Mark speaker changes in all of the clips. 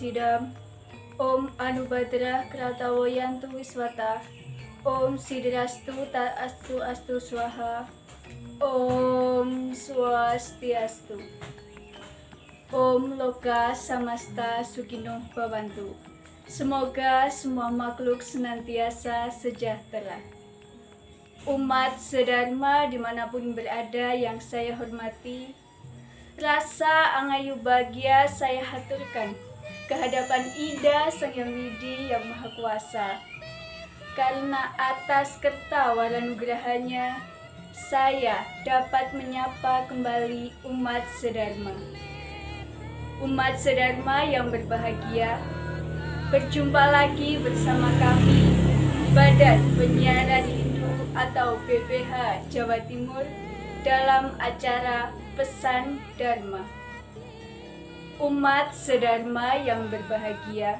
Speaker 1: Sidam, Om Anubhadra Kratawoyantu Wiswata, Om Sidrastu Ta Astu Astu Swaha, Om Swastiastu, Om Loka Samasta Sukino Bhavantu. Semoga semua makhluk senantiasa sejahtera. Umat sedharma dimanapun berada yang saya hormati, rasa angayu bahagia saya haturkan kehadapan Ida Sang Hyang Widi yang Maha Kuasa. Karena atas kerta waranugrahanya, saya dapat menyapa kembali umat sedharma. Umat sedharma yang berbahagia, berjumpa lagi bersama kami, Badan Penyiaran Hindu atau BPH Jawa Timur dalam acara Pesan Dharma. Umat sedharma yang berbahagia,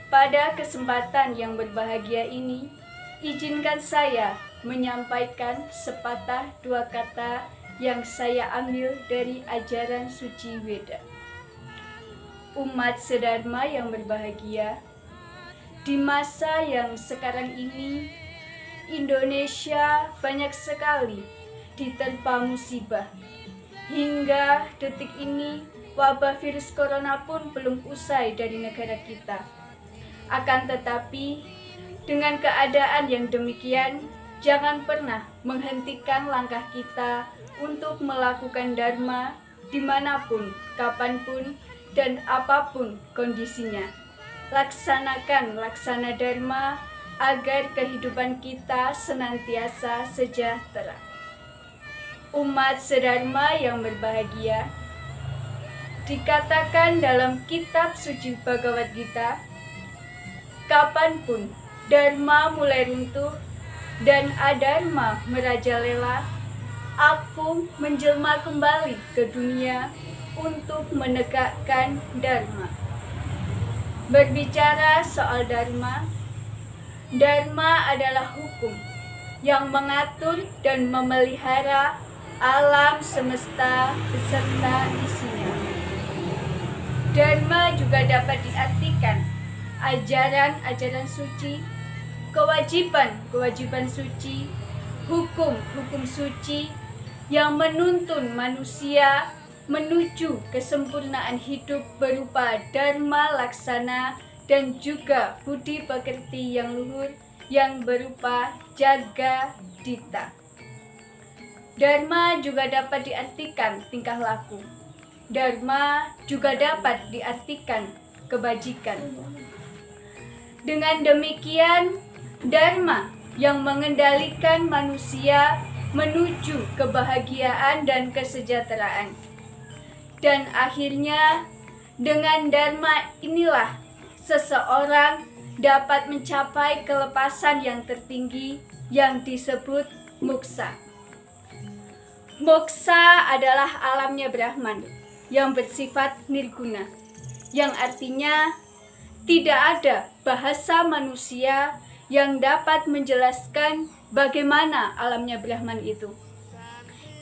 Speaker 1: pada kesempatan yang berbahagia ini, izinkan saya menyampaikan sepatah dua kata yang saya ambil dari ajaran suci Weda. Umat sedharma yang berbahagia, di masa yang sekarang ini, Indonesia banyak sekali diterpa musibah. Hingga detik ini, wabah virus corona pun belum usai dari negara kita. Akan tetapi, dengan keadaan yang demikian, jangan pernah menghentikan langkah kita untuk melakukan dharma dimanapun, kapanpun, dan apapun kondisinya. Laksanakan laksana dharma agar kehidupan kita senantiasa sejahtera. Umat sedharma yang berbahagia, dikatakan dalam kitab suci Bhagavad Gita, kapanpun dharma mulai runtuh dan adharma merajalela, aku menjelma kembali ke dunia untuk menegakkan dharma. Berbicara soal dharma, dharma adalah hukum yang mengatur dan memelihara alam semesta beserta isinya. Dharma juga dapat diartikan ajaran-ajaran suci, kewajiban-kewajiban suci, hukum-hukum suci yang menuntun manusia menuju kesempurnaan hidup berupa dharma laksana dan juga budi pekerti yang luhur yang berupa jaga dita. Dharma juga dapat diartikan tingkah laku. Dharma juga dapat diartikan kebajikan. Dengan demikian, dharma yang mengendalikan manusia menuju kebahagiaan dan kesejahteraan. Dan akhirnya, dengan dharma inilah seseorang dapat mencapai kelepasan yang tertinggi yang disebut moksa. Moksa adalah alamnya Brahman yang bersifat nirguna, yang artinya tidak ada bahasa manusia yang dapat menjelaskan bagaimana alamnya Brahman itu.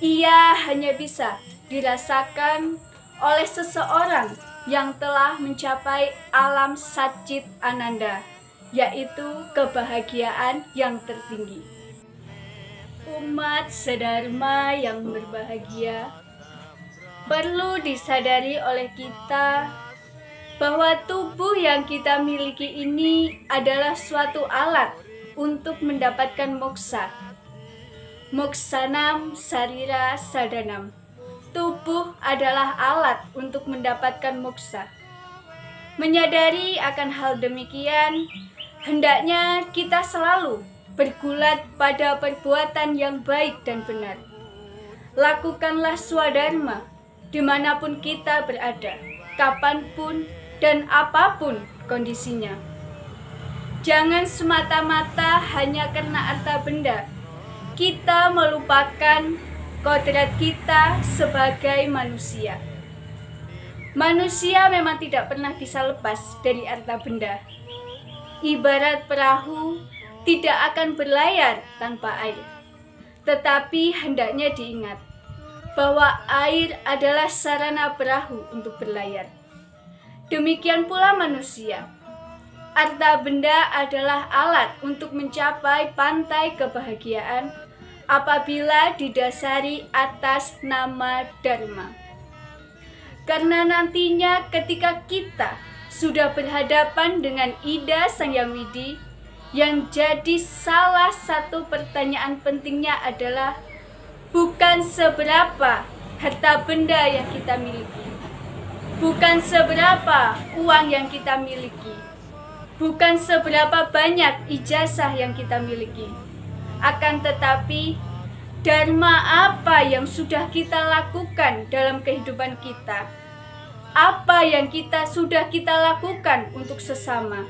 Speaker 1: Ia hanya bisa dirasakan oleh seseorang yang telah mencapai alam Satchit Ananda, yaitu kebahagiaan yang tertinggi. Umat sedharma yang berbahagia, perlu disadari oleh kita bahwa tubuh yang kita miliki ini adalah suatu alat untuk mendapatkan moksa. Moksanam sarira sadanam. Tubuh adalah alat untuk mendapatkan moksa. Menyadari akan hal demikian, hendaknya kita selalu bergulat pada perbuatan yang baik dan benar. Lakukanlah swadharma dimanapun kita berada, kapanpun dan apapun kondisinya. Jangan semata-mata hanya karena harta benda kita melupakan kodrat kita sebagai manusia. Manusia memang tidak pernah bisa lepas dari harta benda. Ibarat perahu tidak akan berlayar tanpa air. Tetapi hendaknya diingat bahwa air adalah sarana perahu untuk berlayar. Demikian pula manusia. Harta benda adalah alat untuk mencapai pantai kebahagiaan apabila didasari atas nama dharma. Karena nantinya ketika kita sudah berhadapan dengan Ida Sang Hyang Widi, yang jadi salah satu pertanyaan pentingnya adalah bukan seberapa harta benda yang kita miliki, bukan seberapa uang yang kita miliki, bukan seberapa banyak ijazah yang kita miliki, akan tetapi dharma apa yang sudah kita lakukan dalam kehidupan kita, apa yang sudah kita lakukan untuk sesama.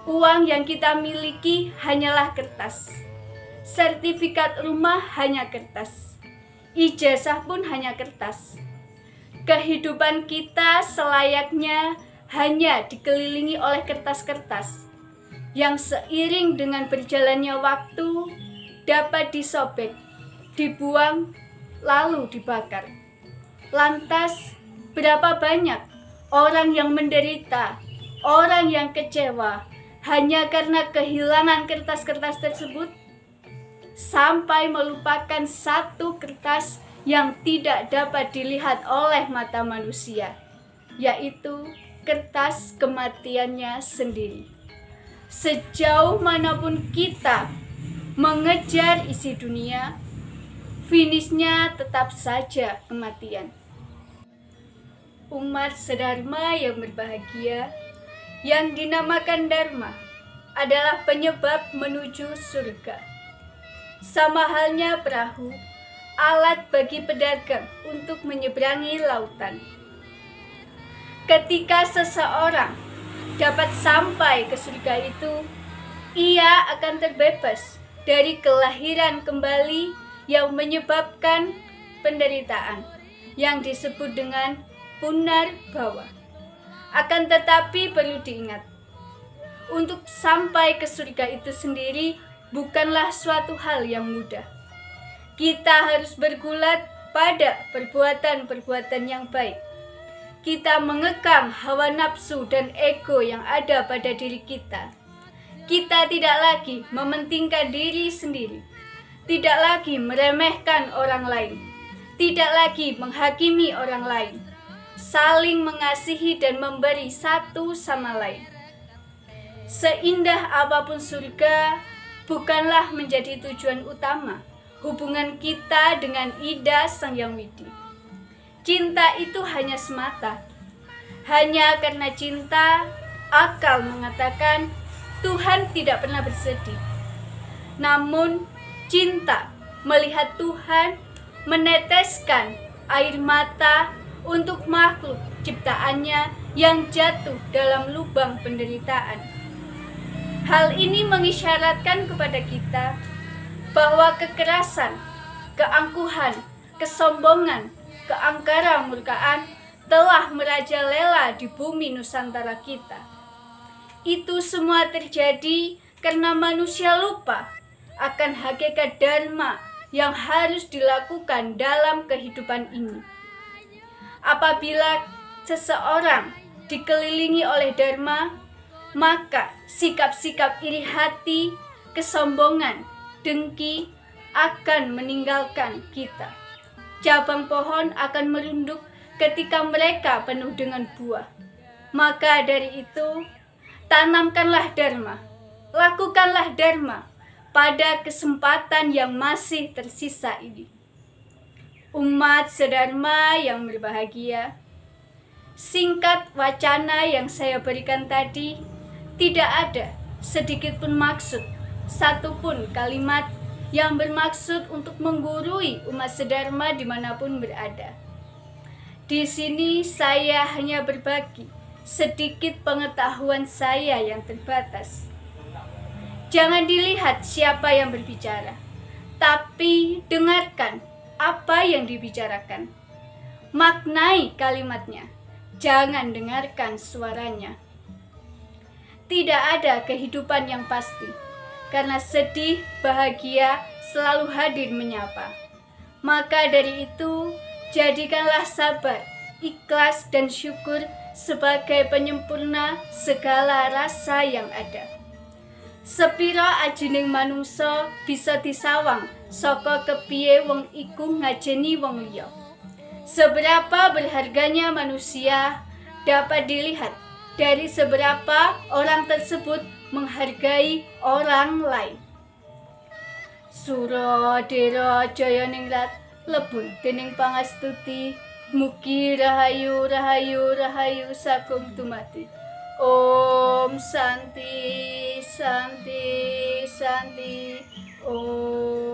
Speaker 1: Uang yang kita miliki hanyalah kertas, sertifikat rumah hanya kertas, ijazah pun hanya kertas. Kehidupan kita selayaknya hanya dikelilingi oleh kertas-kertas yang seiring dengan berjalannya waktu dapat disobek, dibuang, lalu dibakar. Lantas, berapa banyak orang yang menderita, orang yang kecewa hanya karena kehilangan kertas-kertas tersebut, sampai melupakan satu kertas yang tidak dapat dilihat oleh mata manusia, yaitu kertas kematiannya sendiri. Sejauh manapun kita mengejar isi dunia, finishnya tetap saja kematian. Umat sedharma yang berbahagia, yang dinamakan dharma, adalah penyebab menuju surga. Sama halnya perahu, alat bagi pedagang untuk menyeberangi lautan. Ketika seseorang dapat sampai ke surga itu, ia akan terbebas dari kelahiran kembali yang menyebabkan penderitaan, yang disebut dengan punarbhawa. Akan tetapi perlu diingat, untuk sampai ke surga itu sendiri bukanlah suatu hal yang mudah. Kita harus bergulat pada perbuatan-perbuatan yang baik. Kita mengekang hawa nafsu dan ego yang ada pada diri kita. Kita tidak lagi mementingkan diri sendiri, tidak lagi meremehkan orang lain, tidak lagi menghakimi orang lain, saling mengasihi dan memberi satu sama lain. Seindah apapun surga, bukanlah menjadi tujuan utama hubungan kita dengan Ida Sang Hyang Widi. Cinta itu hanya semata. Hanya karena cinta, akal mengatakan Tuhan tidak pernah bersedih. Namun, cinta melihat Tuhan meneteskan air mata untuk makhluk ciptaannya yang jatuh dalam lubang penderitaan. Hal ini mengisyaratkan kepada kita bahwa kekerasan, keangkuhan, kesombongan, keangkara murkaan telah merajalela di bumi Nusantara kita. Itu semua terjadi karena manusia lupa akan hakikat dharma yang harus dilakukan dalam kehidupan ini. Apabila seseorang dikelilingi oleh dharma, maka sikap-sikap iri hati, kesombongan, dengki akan meninggalkan kita. Cabang pohon akan merunduk ketika mereka penuh dengan buah. Maka dari itu, tanamkanlah dharma, lakukanlah dharma pada kesempatan yang masih tersisa ini. Umat sedharma yang berbahagia, singkat wacana yang saya berikan tadi, tidak ada sedikit pun maksud, satupun kalimat yang bermaksud untuk menggurui umat sedharma dimanapun berada. Di sini saya hanya berbagi sedikit pengetahuan saya yang terbatas. Jangan dilihat siapa yang berbicara, tapi dengarkan apa yang dibicarakan. Maknai kalimatnya, jangan dengarkan suaranya. Tidak ada kehidupan yang pasti, karena sedih, bahagia selalu hadir menyapa. Maka dari itu, jadikanlah sabar, ikhlas, dan syukur sebagai penyempurna segala rasa yang ada. Sepiro ajining manungsa bisa disawang saka kepiye wong iku ngajeni wong liya. Seberapa berharganya manusia dapat dilihat dari seberapa orang tersebut menghargai orang lain. Sura Dera Jayaningrat lebur dening pangastuti, mugi rahayu rahayu rahayu sagung dumadi. Om Santi Santi Santi Om.